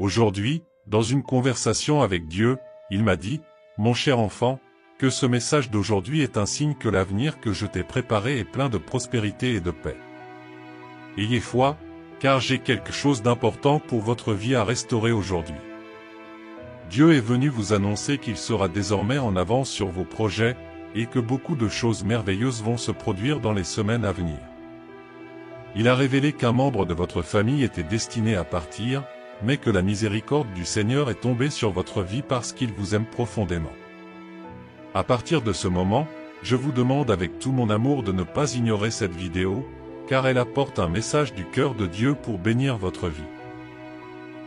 Aujourd'hui, dans une conversation avec Dieu, il m'a dit, « Mon cher enfant, que ce message d'aujourd'hui est un signe que l'avenir que je t'ai préparé est plein de prospérité et de paix. Ayez foi, car j'ai quelque chose d'important pour votre vie à restaurer aujourd'hui. » Dieu est venu vous annoncer qu'il sera désormais en avance sur vos projets, et que beaucoup de choses merveilleuses vont se produire dans les semaines à venir. Il a révélé qu'un membre de votre famille était destiné à partir, mais que la miséricorde du Seigneur est tombée sur votre vie parce qu'il vous aime profondément. À partir de ce moment, je vous demande avec tout mon amour de ne pas ignorer cette vidéo, car elle apporte un message du cœur de Dieu pour bénir votre vie.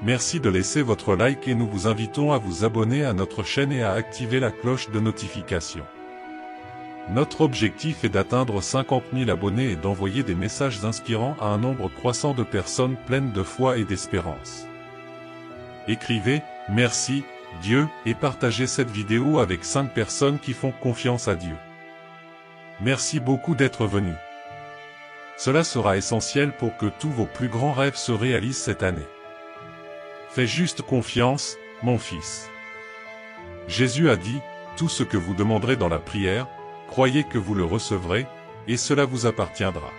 Merci de laisser votre like et nous vous invitons à vous abonner à notre chaîne et à activer la cloche de notification. Notre objectif est d'atteindre 50 000 abonnés et d'envoyer des messages inspirants à un nombre croissant de personnes pleines de foi et d'espérance. Écrivez « Merci, Dieu » et partagez cette vidéo avec 5 personnes qui font confiance à Dieu. Merci beaucoup d'être venus. Cela sera essentiel pour que tous vos plus grands rêves se réalisent cette année. Fais juste confiance, mon fils. Jésus a dit, « Tout ce que vous demanderez dans la prière, croyez que vous le recevrez, et cela vous appartiendra. »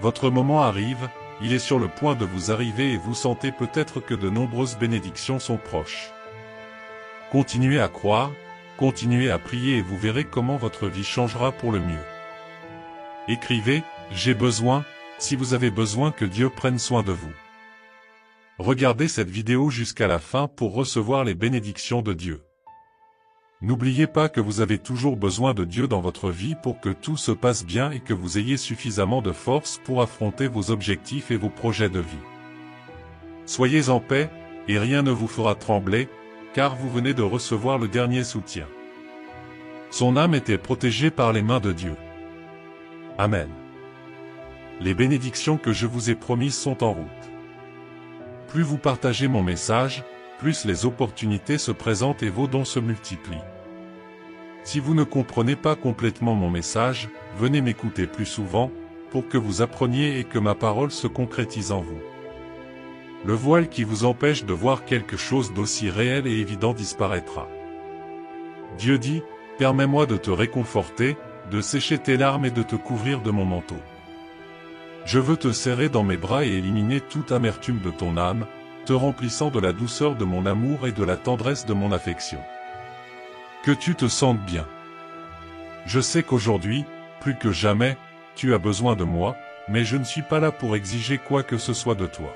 Votre moment arrive, il est sur le point de vous arriver et vous sentez peut-être que de nombreuses bénédictions sont proches. Continuez à croire, continuez à prier et vous verrez comment votre vie changera pour le mieux. Écrivez, « J'ai besoin », si vous avez besoin que Dieu prenne soin de vous. Regardez cette vidéo jusqu'à la fin pour recevoir les bénédictions de Dieu. N'oubliez pas que vous avez toujours besoin de Dieu dans votre vie pour que tout se passe bien et que vous ayez suffisamment de force pour affronter vos objectifs et vos projets de vie. Soyez en paix, et rien ne vous fera trembler, car vous venez de recevoir le dernier soutien. Son âme était protégée par les mains de Dieu. Amen. Les bénédictions que je vous ai promises sont en route. Plus vous partagez mon message, plus les opportunités se présentent et vos dons se multiplient. Si vous ne comprenez pas complètement mon message, venez m'écouter plus souvent, pour que vous appreniez et que ma parole se concrétise en vous. Le voile qui vous empêche de voir quelque chose d'aussi réel et évident disparaîtra. Dieu dit, « Permets-moi de te réconforter, de sécher tes larmes et de te couvrir de mon manteau. Je veux te serrer dans mes bras et éliminer toute amertume de ton âme, te remplissant de la douceur de mon amour et de la tendresse de mon affection. Que tu te sentes bien. Je sais qu'aujourd'hui, plus que jamais, tu as besoin de moi, mais je ne suis pas là pour exiger quoi que ce soit de toi.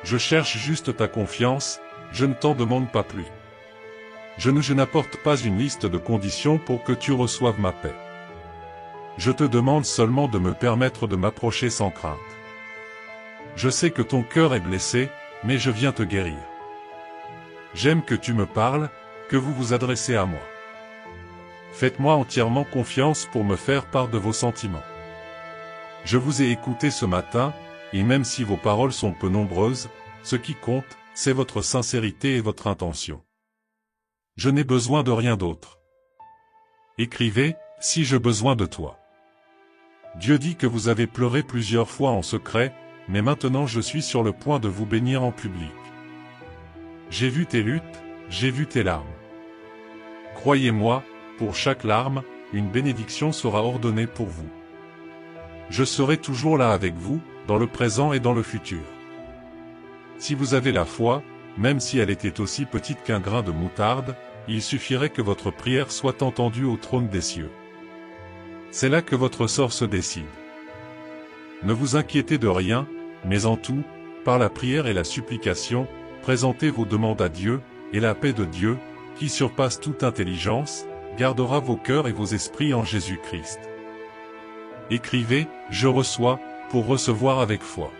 Je cherche juste ta confiance, je ne t'en demande pas plus. Je n'apporte pas une liste de conditions pour que tu reçoives ma paix. Je te demande seulement de me permettre de m'approcher sans crainte. Je sais que ton cœur est blessé, mais je viens te guérir. J'aime que tu me parles, que vous vous adressez à moi. Faites-moi entièrement confiance pour me faire part de vos sentiments. Je vous ai écouté ce matin, et même si vos paroles sont peu nombreuses, ce qui compte, c'est votre sincérité et votre intention. Je n'ai besoin de rien d'autre. Écrivez, si j'ai besoin de toi. Dieu dit que vous avez pleuré plusieurs fois en secret, mais maintenant je suis sur le point de vous bénir en public. J'ai vu tes luttes, j'ai vu tes larmes. Croyez-moi, pour chaque larme, une bénédiction sera ordonnée pour vous. Je serai toujours là avec vous, dans le présent et dans le futur. Si vous avez la foi, même si elle était aussi petite qu'un grain de moutarde, il suffirait que votre prière soit entendue au trône des cieux. C'est là que votre sort se décide. Ne vous inquiétez de rien, mais en tout, par la prière et la supplication, présentez vos demandes à Dieu, et la paix de Dieu, qui surpasse toute intelligence, gardera vos cœurs et vos esprits en Jésus-Christ. Écrivez, je reçois, pour recevoir avec foi.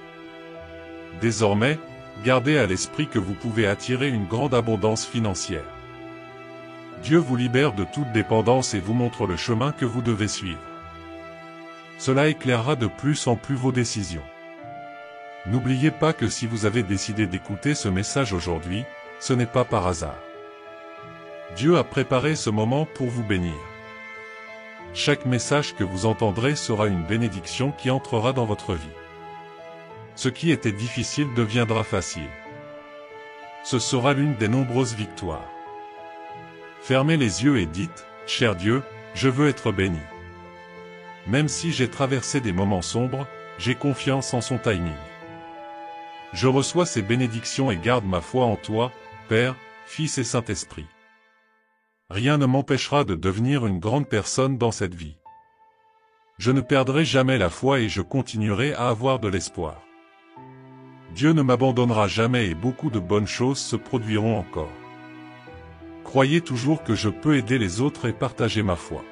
Désormais, gardez à l'esprit que vous pouvez attirer une grande abondance financière. Dieu vous libère de toute dépendance et vous montre le chemin que vous devez suivre. Cela éclairera de plus en plus vos décisions. N'oubliez pas que si vous avez décidé d'écouter ce message aujourd'hui, ce n'est pas par hasard. Dieu a préparé ce moment pour vous bénir. Chaque message que vous entendrez sera une bénédiction qui entrera dans votre vie. Ce qui était difficile deviendra facile. Ce sera l'une des nombreuses victoires. Fermez les yeux et dites, « Cher Dieu, je veux être béni. Même si j'ai traversé des moments sombres, j'ai confiance en son timing. Je reçois ces bénédictions et garde ma foi en toi, Père, Fils et Saint-Esprit. Rien ne m'empêchera de devenir une grande personne dans cette vie. Je ne perdrai jamais la foi et je continuerai à avoir de l'espoir. Dieu ne m'abandonnera jamais et beaucoup de bonnes choses se produiront encore. Croyez toujours que je peux aider les autres et partager ma foi.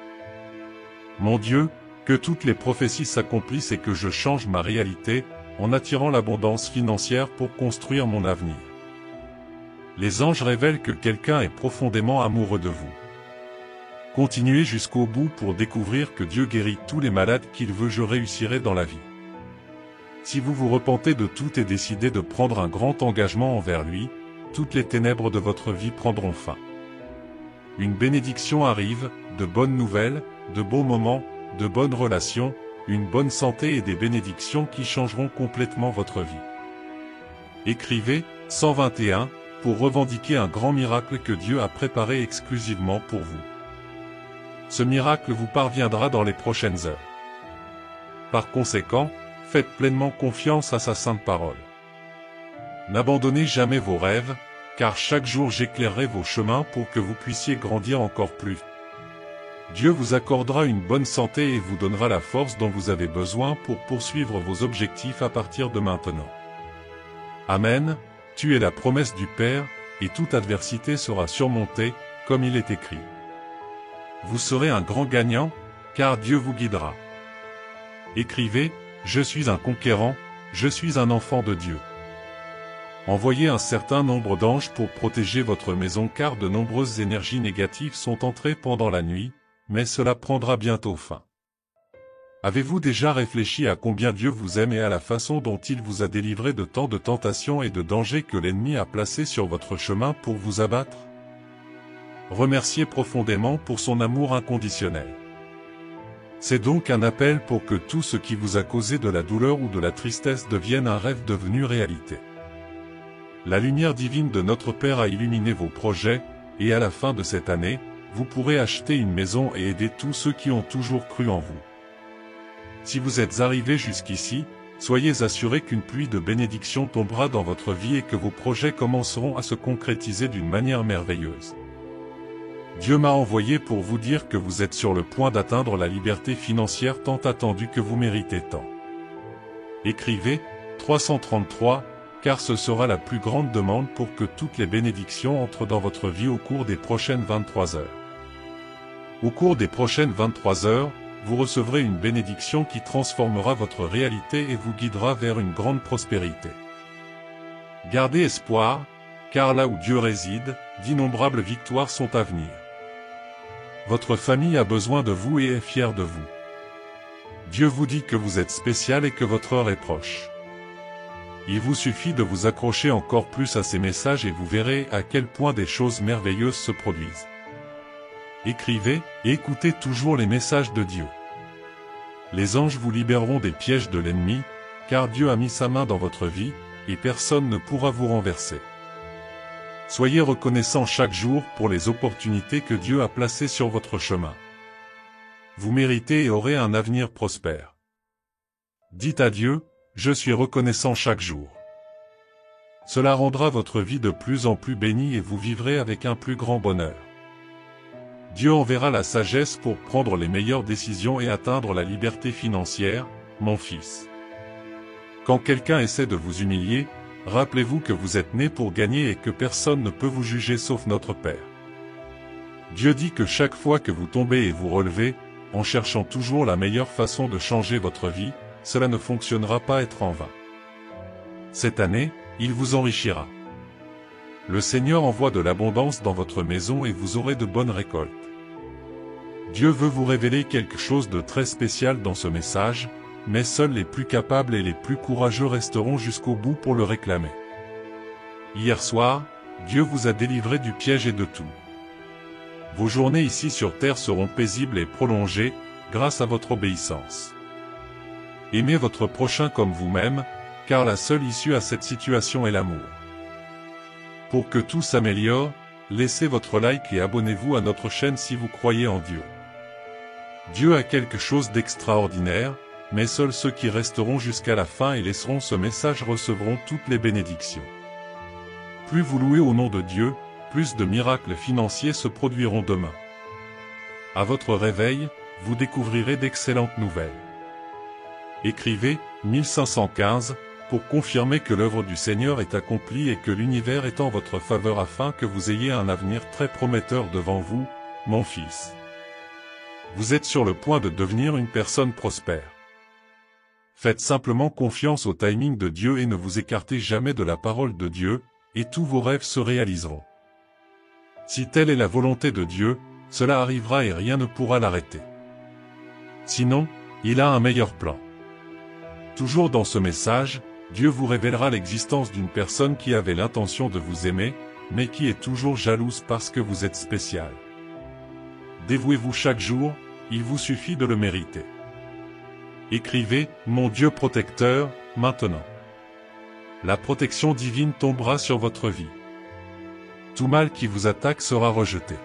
Mon Dieu, que toutes les prophéties s'accomplissent et que je change ma réalité, en attirant l'abondance financière pour construire mon avenir. Les anges révèlent que quelqu'un est profondément amoureux de vous. Continuez jusqu'au bout pour découvrir que Dieu guérit tous les malades qu'il veut. Je réussirai dans la vie. Si vous vous repentez de tout et décidez de prendre un grand engagement envers lui, toutes les ténèbres de votre vie prendront fin. Une bénédiction arrive, de bonnes nouvelles, de beaux moments, de bonnes relations, une bonne santé et des bénédictions qui changeront complètement votre vie. Écrivez 121 pour revendiquer un grand miracle que Dieu a préparé exclusivement pour vous. Ce miracle vous parviendra dans les prochaines heures. Par conséquent, faites pleinement confiance à sa sainte parole. N'abandonnez jamais vos rêves, car chaque jour j'éclairerai vos chemins pour que vous puissiez grandir encore plus. Dieu vous accordera une bonne santé et vous donnera la force dont vous avez besoin pour poursuivre vos objectifs à partir de maintenant. Amen, tu es la promesse du Père, et toute adversité sera surmontée, comme il est écrit. Vous serez un grand gagnant, car Dieu vous guidera. Écrivez, je suis un conquérant, je suis un enfant de Dieu. Envoyez un certain nombre d'anges pour protéger votre maison car de nombreuses énergies négatives sont entrées pendant la nuit, mais cela prendra bientôt fin. Avez-vous déjà réfléchi à combien Dieu vous aime et à la façon dont il vous a délivré de tant de tentations et de dangers que l'ennemi a placés sur votre chemin pour vous abattre? Remerciez profondément pour son amour inconditionnel. C'est donc un appel pour que tout ce qui vous a causé de la douleur ou de la tristesse devienne un rêve devenu réalité. La lumière divine de notre Père a illuminé vos projets, et à la fin de cette année, vous pourrez acheter une maison et aider tous ceux qui ont toujours cru en vous. Si vous êtes arrivé jusqu'ici, soyez assurés qu'une pluie de bénédictions tombera dans votre vie et que vos projets commenceront à se concrétiser d'une manière merveilleuse. Dieu m'a envoyé pour vous dire que vous êtes sur le point d'atteindre la liberté financière tant attendue que vous méritez tant. Écrivez 333, car ce sera la plus grande demande pour que toutes les bénédictions entrent dans votre vie au cours des prochaines 23 heures. Au cours des prochaines 23 heures, vous recevrez une bénédiction qui transformera votre réalité et vous guidera vers une grande prospérité. Gardez espoir, car là où Dieu réside, d'innombrables victoires sont à venir. Votre famille a besoin de vous et est fière de vous. Dieu vous dit que vous êtes spécial et que votre heure est proche. Il vous suffit de vous accrocher encore plus à ces messages et vous verrez à quel point des choses merveilleuses se produisent. Écrivez et écoutez toujours les messages de Dieu. Les anges vous libéreront des pièges de l'ennemi, car Dieu a mis sa main dans votre vie, et personne ne pourra vous renverser. Soyez reconnaissants chaque jour pour les opportunités que Dieu a placées sur votre chemin. Vous méritez et aurez un avenir prospère. Dites à Dieu, je suis reconnaissant chaque jour. Cela rendra votre vie de plus en plus bénie et vous vivrez avec un plus grand bonheur. Dieu enverra la sagesse pour prendre les meilleures décisions et atteindre la liberté financière, mon fils. Quand quelqu'un essaie de vous humilier, rappelez-vous que vous êtes né pour gagner et que personne ne peut vous juger sauf notre Père. Dieu dit que chaque fois que vous tombez et vous relevez, en cherchant toujours la meilleure façon de changer votre vie, cela ne fonctionnera pas être en vain. Cette année, il vous enrichira. Le Seigneur envoie de l'abondance dans votre maison et vous aurez de bonnes récoltes. Dieu veut vous révéler quelque chose de très spécial dans ce message, mais seuls les plus capables et les plus courageux resteront jusqu'au bout pour le réclamer. Hier soir, Dieu vous a délivré du piège et de tout. Vos journées ici sur terre seront paisibles et prolongées, grâce à votre obéissance. Aimez votre prochain comme vous-même, car la seule issue à cette situation est l'amour. Pour que tout s'améliore, laissez votre like et abonnez-vous à notre chaîne si vous croyez en Dieu. Dieu a quelque chose d'extraordinaire, mais seuls ceux qui resteront jusqu'à la fin et laisseront ce message recevront toutes les bénédictions. Plus vous louez au nom de Dieu, plus de miracles financiers se produiront demain. À votre réveil, vous découvrirez d'excellentes nouvelles. Écrivez 1515 pour confirmer que l'œuvre du Seigneur est accomplie et que l'univers est en votre faveur afin que vous ayez un avenir très prometteur devant vous, mon fils. Vous êtes sur le point de devenir une personne prospère. Faites simplement confiance au timing de Dieu et ne vous écartez jamais de la parole de Dieu, et tous vos rêves se réaliseront. Si telle est la volonté de Dieu, cela arrivera et rien ne pourra l'arrêter. Sinon, il a un meilleur plan. Toujours dans ce message, Dieu vous révélera l'existence d'une personne qui avait l'intention de vous aimer, mais qui est toujours jalouse parce que vous êtes spécial. Dévouez-vous chaque jour, il vous suffit de le mériter. Écrivez « Mon Dieu protecteur » maintenant. La protection divine tombera sur votre vie. Tout mal qui vous attaque sera rejeté.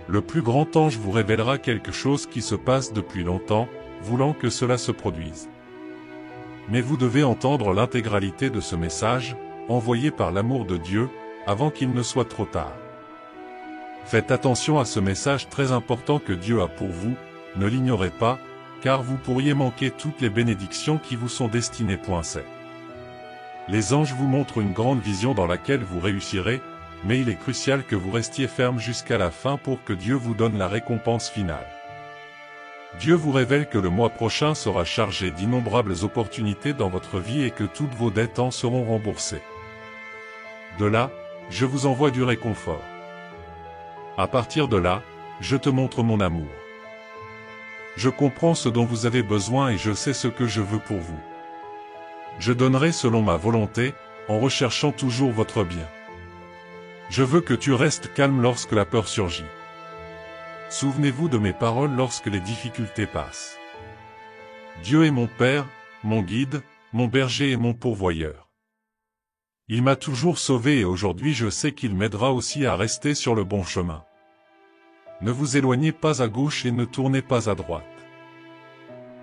Le plus grand ange vous révélera quelque chose qui se passe depuis longtemps, voulant que cela se produise. Mais vous devez entendre l'intégralité de ce message, envoyé par l'amour de Dieu, avant qu'il ne soit trop tard. Faites attention à ce message très important que Dieu a pour vous, ne l'ignorez pas, car vous pourriez manquer toutes les bénédictions qui vous sont destinées. Les anges vous montrent une grande vision dans laquelle vous réussirez, mais il est crucial que vous restiez ferme jusqu'à la fin pour que Dieu vous donne la récompense finale. Dieu vous révèle que le mois prochain sera chargé d'innombrables opportunités dans votre vie et que toutes vos dettes en seront remboursées. De là, je vous envoie du réconfort. À partir de là, je te montre mon amour. Je comprends ce dont vous avez besoin et je sais ce que je veux pour vous. Je donnerai selon ma volonté, en recherchant toujours votre bien. Je veux que tu restes calme lorsque la peur surgit. Souvenez-vous de mes paroles lorsque les difficultés passent. Dieu est mon Père, mon guide, mon berger et mon pourvoyeur. Il m'a toujours sauvé et aujourd'hui je sais qu'il m'aidera aussi à rester sur le bon chemin. Ne vous éloignez pas à gauche et ne tournez pas à droite.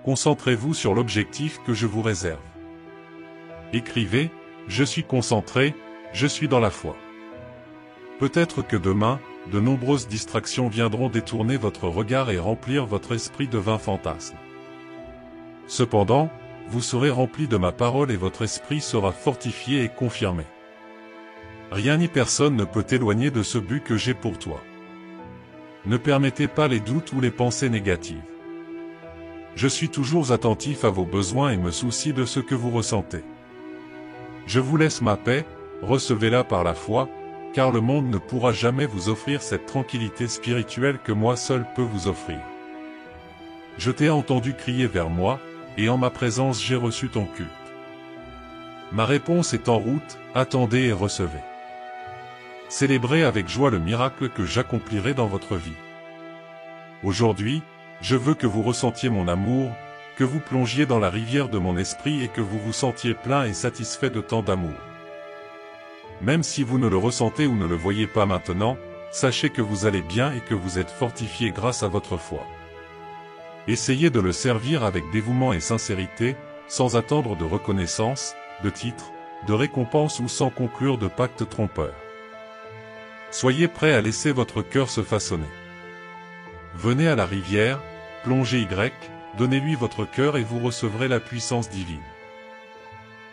Concentrez-vous sur l'objectif que je vous réserve. Écrivez, je suis concentré, je suis dans la foi. Peut-être que demain, de nombreuses distractions viendront détourner votre regard et remplir votre esprit de vains fantasmes. Cependant, vous serez rempli de ma parole et votre esprit sera fortifié et confirmé. Rien ni personne ne peut t'éloigner de ce but que j'ai pour toi. Ne permettez pas les doutes ou les pensées négatives. Je suis toujours attentif à vos besoins et me soucie de ce que vous ressentez. Je vous laisse ma paix, recevez-la par la foi, car le monde ne pourra jamais vous offrir cette tranquillité spirituelle que moi seul peux vous offrir. Je t'ai entendu crier vers moi, et en ma présence j'ai reçu ton culte. Ma réponse est en route, attendez et recevez. Célébrez avec joie le miracle que j'accomplirai dans votre vie. Aujourd'hui, je veux que vous ressentiez mon amour, que vous plongiez dans la rivière de mon esprit et que vous vous sentiez plein et satisfait de tant d'amour. Même si vous ne le ressentez ou ne le voyez pas maintenant, sachez que vous allez bien et que vous êtes fortifié grâce à votre foi. Essayez de le servir avec dévouement et sincérité, sans attendre de reconnaissance, de titre, de récompense ou sans conclure de pacte trompeur. Soyez prêts à laisser votre cœur se façonner. Venez à la rivière, plongez donnez-lui votre cœur et vous recevrez la puissance divine.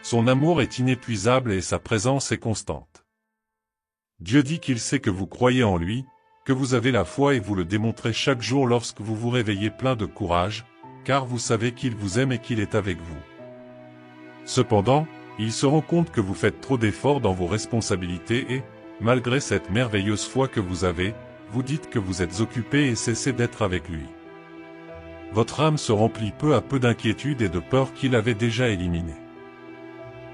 Son amour est inépuisable et sa présence est constante. Dieu dit qu'il sait que vous croyez en lui, que vous avez la foi et vous le démontrez chaque jour lorsque vous vous réveillez plein de courage, car vous savez qu'il vous aime et qu'il est avec vous. Cependant, il se rend compte que vous faites trop d'efforts dans vos responsabilités et, malgré cette merveilleuse foi que vous avez, vous dites que vous êtes occupé et cessez d'être avec lui. Votre âme se remplit peu à peu d'inquiétude et de peur qu'il avait déjà éliminées.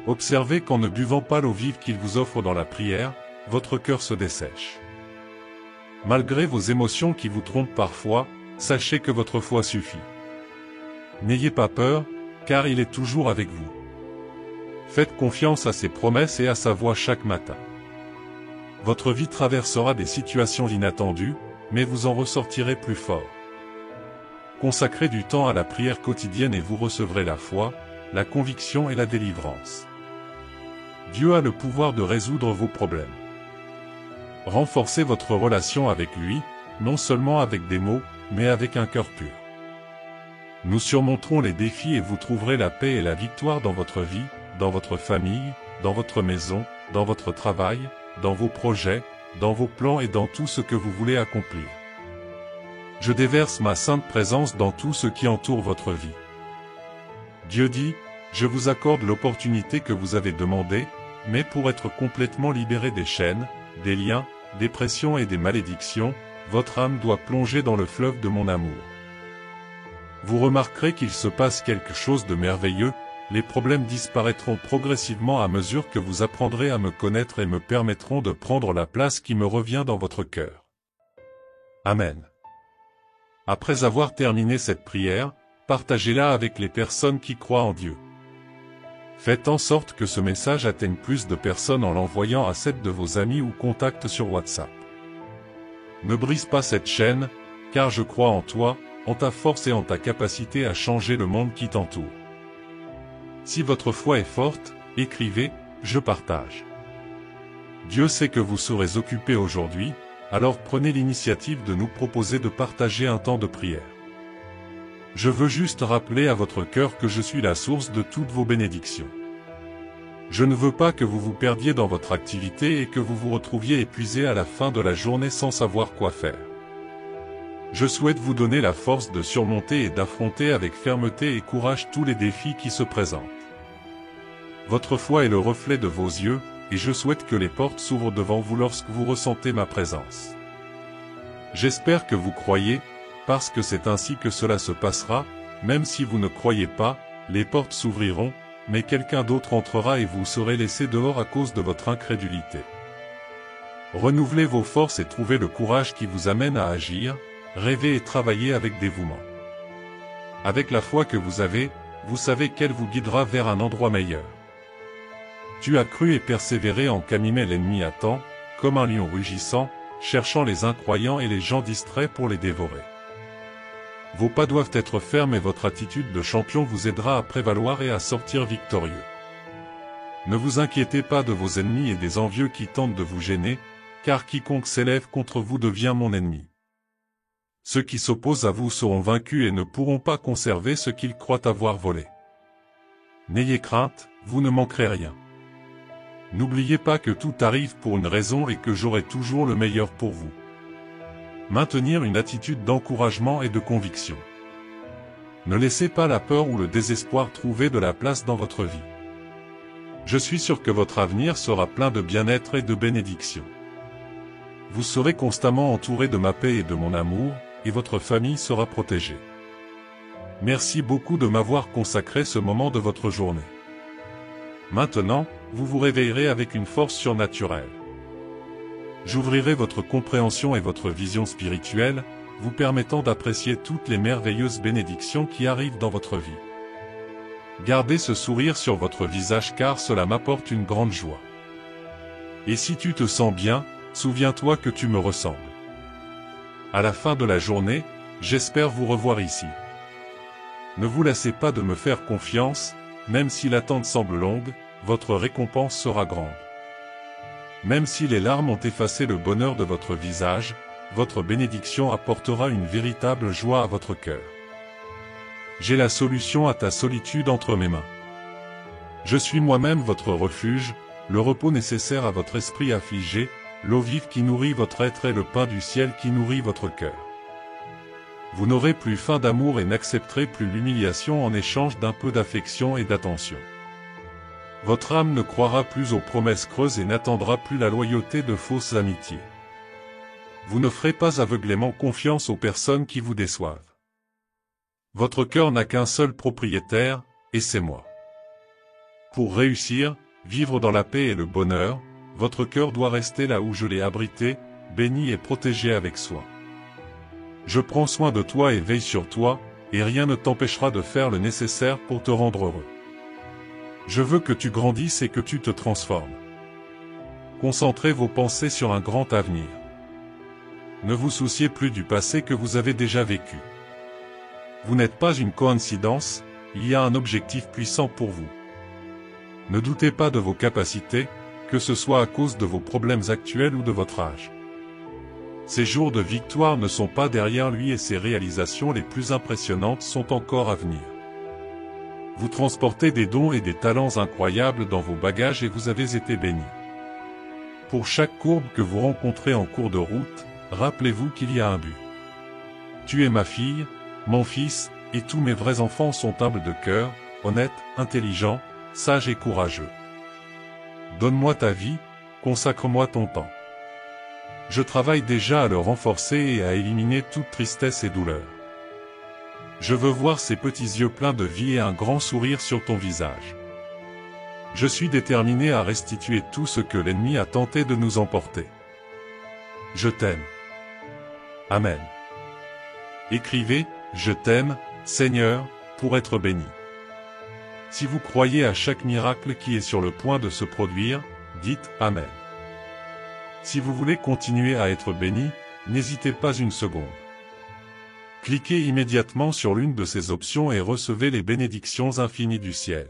Observez qu'en ne buvant pas l'eau vive qu'il vous offre dans la prière, votre cœur se dessèche. Malgré vos émotions qui vous trompent parfois, sachez que votre foi suffit. N'ayez pas peur, car il est toujours avec vous. Faites confiance à ses promesses et à sa voix chaque matin. Votre vie traversera des situations inattendues, mais vous en ressortirez plus fort. Consacrez du temps à la prière quotidienne et vous recevrez la foi, la conviction et la délivrance. Dieu a le pouvoir de résoudre vos problèmes. Renforcez votre relation avec lui, non seulement avec des mots, mais avec un cœur pur. Nous surmonterons les défis et vous trouverez la paix et la victoire dans votre vie, dans votre famille, dans votre maison, dans votre travail, dans vos projets, dans vos plans et dans tout ce que vous voulez accomplir. Je déverse ma sainte présence dans tout ce qui entoure votre vie. Dieu dit, je vous accorde l'opportunité que vous avez demandée, mais pour être complètement libéré des chaînes, des liens, des pressions et des malédictions, votre âme doit plonger dans le fleuve de mon amour. Vous remarquerez qu'il se passe quelque chose de merveilleux, les problèmes disparaîtront progressivement à mesure que vous apprendrez à me connaître et me permettront de prendre la place qui me revient dans votre cœur. Amen. Après avoir terminé cette prière, partagez-la avec les personnes qui croient en Dieu. Faites en sorte que ce message atteigne plus de personnes en l'envoyant à 7 de vos amis ou contacts sur WhatsApp. Ne brise pas cette chaîne, car je crois en toi, en ta force et en ta capacité à changer le monde qui t'entoure. Si votre foi est forte, écrivez « Je partage ». Dieu sait que vous serez occupés aujourd'hui, alors prenez l'initiative de nous proposer de partager un temps de prière. Je veux juste rappeler à votre cœur que je suis la source de toutes vos bénédictions. Je ne veux pas que vous vous perdiez dans votre activité et que vous vous retrouviez épuisé à la fin de la journée sans savoir quoi faire. Je souhaite vous donner la force de surmonter et d'affronter avec fermeté et courage tous les défis qui se présentent. Votre foi est le reflet de vos yeux, et je souhaite que les portes s'ouvrent devant vous lorsque vous ressentez ma présence. J'espère que vous croyez, parce que c'est ainsi que cela se passera, même si vous ne croyez pas, les portes s'ouvriront, mais quelqu'un d'autre entrera et vous serez laissé dehors à cause de votre incrédulité. Renouvelez vos forces et trouvez le courage qui vous amène à agir, rêver et travailler avec dévouement. Avec la foi que vous avez, vous savez qu'elle vous guidera vers un endroit meilleur. Tu as cru et persévéré en qu'animait l'ennemi à temps, comme un lion rugissant, cherchant les incroyants et les gens distraits pour les dévorer. Vos pas doivent être fermes et votre attitude de champion vous aidera à prévaloir et à sortir victorieux. Ne vous inquiétez pas de vos ennemis et des envieux qui tentent de vous gêner, car quiconque s'élève contre vous devient mon ennemi. Ceux qui s'opposent à vous seront vaincus et ne pourront pas conserver ce qu'ils croient avoir volé. N'ayez crainte, vous ne manquerez rien. N'oubliez pas que tout arrive pour une raison et que j'aurai toujours le meilleur pour vous. Maintenir une attitude d'encouragement et de conviction. Ne laissez pas la peur ou le désespoir trouver de la place dans votre vie. Je suis sûr que votre avenir sera plein de bien-être et de bénédictions. Vous serez constamment entouré de ma paix et de mon amour, et votre famille sera protégée. Merci beaucoup de m'avoir consacré ce moment de votre journée. Maintenant, vous vous réveillerez avec une force surnaturelle. J'ouvrirai votre compréhension et votre vision spirituelle, vous permettant d'apprécier toutes les merveilleuses bénédictions qui arrivent dans votre vie. Gardez ce sourire sur votre visage car cela m'apporte une grande joie. Et si tu te sens bien, souviens-toi que tu me ressembles. À la fin de la journée, j'espère vous revoir ici. Ne vous lassez pas de me faire confiance, même si l'attente semble longue, votre récompense sera grande. Même si les larmes ont effacé le bonheur de votre visage, votre bénédiction apportera une véritable joie à votre cœur. J'ai la solution à ta solitude entre mes mains. Je suis moi-même votre refuge, le repos nécessaire à votre esprit affligé, l'eau vive qui nourrit votre être et le pain du ciel qui nourrit votre cœur. Vous n'aurez plus faim d'amour et n'accepterez plus l'humiliation en échange d'un peu d'affection et d'attention. Votre âme ne croira plus aux promesses creuses et n'attendra plus la loyauté de fausses amitiés. Vous ne ferez pas aveuglément confiance aux personnes qui vous déçoivent. Votre cœur n'a qu'un seul propriétaire, et c'est moi. Pour réussir, vivre dans la paix et le bonheur, votre cœur doit rester là où je l'ai abrité, béni et protégé avec soin. Je prends soin de toi et veille sur toi, et rien ne t'empêchera de faire le nécessaire pour te rendre heureux. Je veux que tu grandisses et que tu te transformes. Concentrez vos pensées sur un grand avenir. Ne vous souciez plus du passé que vous avez déjà vécu. Vous n'êtes pas une coïncidence, il y a un objectif puissant pour vous. Ne doutez pas de vos capacités, que ce soit à cause de vos problèmes actuels ou de votre âge. Ces jours de victoire ne sont pas derrière lui et ses réalisations les plus impressionnantes sont encore à venir. Vous transportez des dons et des talents incroyables dans vos bagages et vous avez été bénis. Pour chaque courbe que vous rencontrez en cours de route, rappelez-vous qu'il y a un but. Tu es ma fille, mon fils, et tous mes vrais enfants sont humbles de cœur, honnêtes, intelligents, sages et courageux. Donne-moi ta vie, consacre-moi ton temps. Je travaille déjà à le renforcer et à éliminer toute tristesse et douleur. Je veux voir ces petits yeux pleins de vie et un grand sourire sur ton visage. Je suis déterminé à restituer tout ce que l'ennemi a tenté de nous emporter. Je t'aime. Amen. Écrivez, je t'aime, Seigneur, pour être béni. Si vous croyez à chaque miracle qui est sur le point de se produire, dites Amen. Si vous voulez continuer à être béni, n'hésitez pas une seconde. Cliquez immédiatement sur l'une de ces options et recevez les bénédictions infinies du ciel.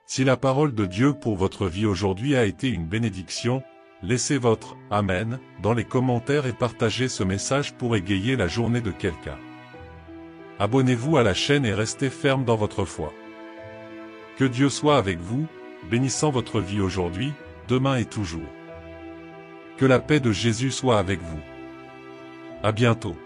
Si la parole de Dieu pour votre vie aujourd'hui a été une bénédiction, laissez votre « Amen » dans les commentaires et partagez ce message pour égayer la journée de quelqu'un. Abonnez-vous à la chaîne et restez ferme dans votre foi. Que Dieu soit avec vous, bénissant votre vie aujourd'hui, demain et toujours. Que la paix de Jésus soit avec vous. À bientôt.